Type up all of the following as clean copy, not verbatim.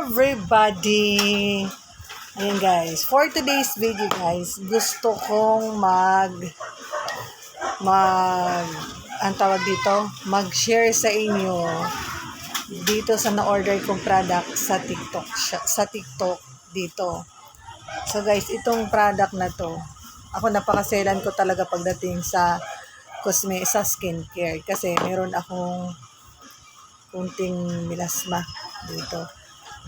everybody! Ayan guys, for today's video guys, gusto kong ang tawag dito, mag-share sa inyo dito sa na-order kong product sa TikTok dito. So guys, itong product na to, ako napakaselan ko talaga pagdating sa sa skincare kasi meron akong kunting milasma dito.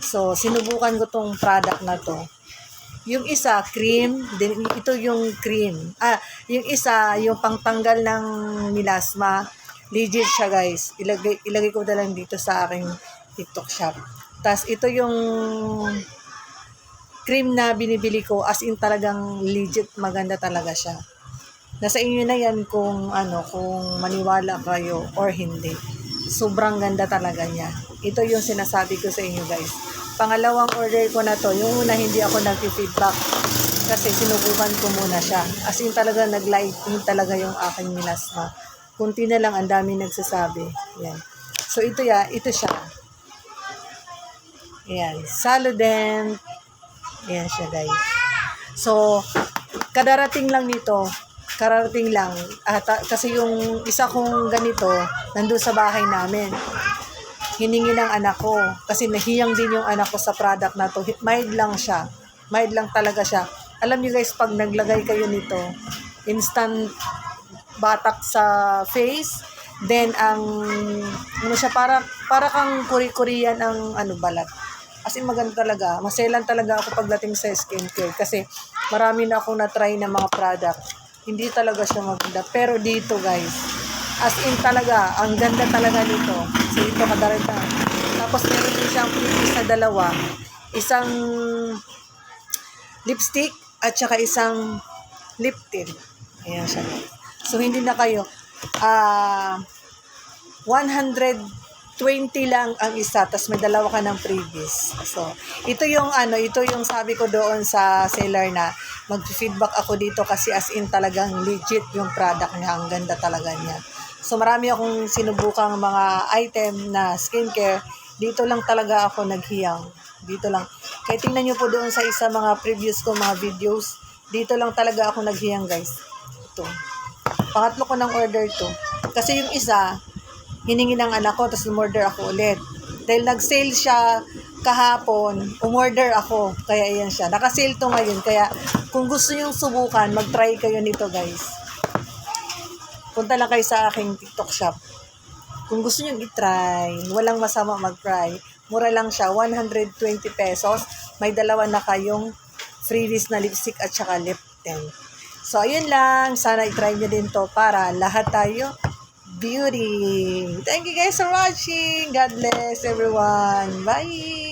So, sinubukan ko tong product na to. Yung isa, cream. Then, ito yung cream. Yung isa, yung pangtanggal ng milasma. Legit siya, guys. Ilagay ko na lang dito sa aking TikTok shop. Tapos, ito yung cream na binibili ko. As in, talagang legit. Maganda talaga siya. Nasa inyo na yan kung maniwala kayo or hindi. Sobrang ganda talaga niya. Ito yung sinasabi ko sa inyo guys. Pangalawang order ko na to. Yung una hindi ako nag-feedback kasi sinubukan ko muna siya. As in talaga nag-lighting talaga yung aking milasma. Kunti na lang ang dami nagsasabi. Yan. So ito siya. Yan. Solident. Yan siya guys. So kadarating lang nito. Kararating lang. Kasi yung isa kong ganito, nandun sa bahay namin. Hiningi ng anak ko. Kasi nahiyang din yung anak ko sa product na to. Mild lang siya. Mild lang talaga siya. Alam niyo guys, pag naglagay kayo nito, instant batak sa face. Then, para kang kuri-kurian ang balat. As in, maganda talaga. Maselan talaga ako pagdating sa skincare. Kasi marami na akong na-try na mga product. Hindi talaga siya maganda. Pero dito guys, as in talaga, ang ganda talaga nito. So ito kadarita. Tapos meron din siyang previous na dalawa. Isang lipstick at saka isang lip tint. Ayan siya. So hindi na kayo. 120 lang ang isa, tapos may dalawa ka ng previous. So, ito yung sabi ko doon sa seller na mag-feedback ako dito kasi as in talagang legit yung product niya. Ang ganda talaga niya. So, marami akong sinubukang mga item na skincare. Dito lang talaga ako naghiyang. Dito lang. Kaya tingnan nyo po doon sa isa mga previous ko mga videos. Dito lang talaga ako naghiyang guys. Ito. Pangatlo ko ng order to. Kasi yung isa, hiningi ng anak ko, tapos umorder ako ulit. Dahil nag-sale siya kahapon, umorder ako. Kaya ayan siya. Naka-sale to ngayon. Kaya kung gusto nyong subukan, mag-try kayo nito guys. Punta lang kayo sa aking TikTok shop. Kung gusto nyong i-try, walang masama mag-try. Mura lang siya, 120 pesos. May dalawa na kayong freebies na lipstick at saka lip tint. So ayun lang. Sana i-try nyo din to para lahat tayo beauty. Thank you guys for watching. God bless everyone. Bye!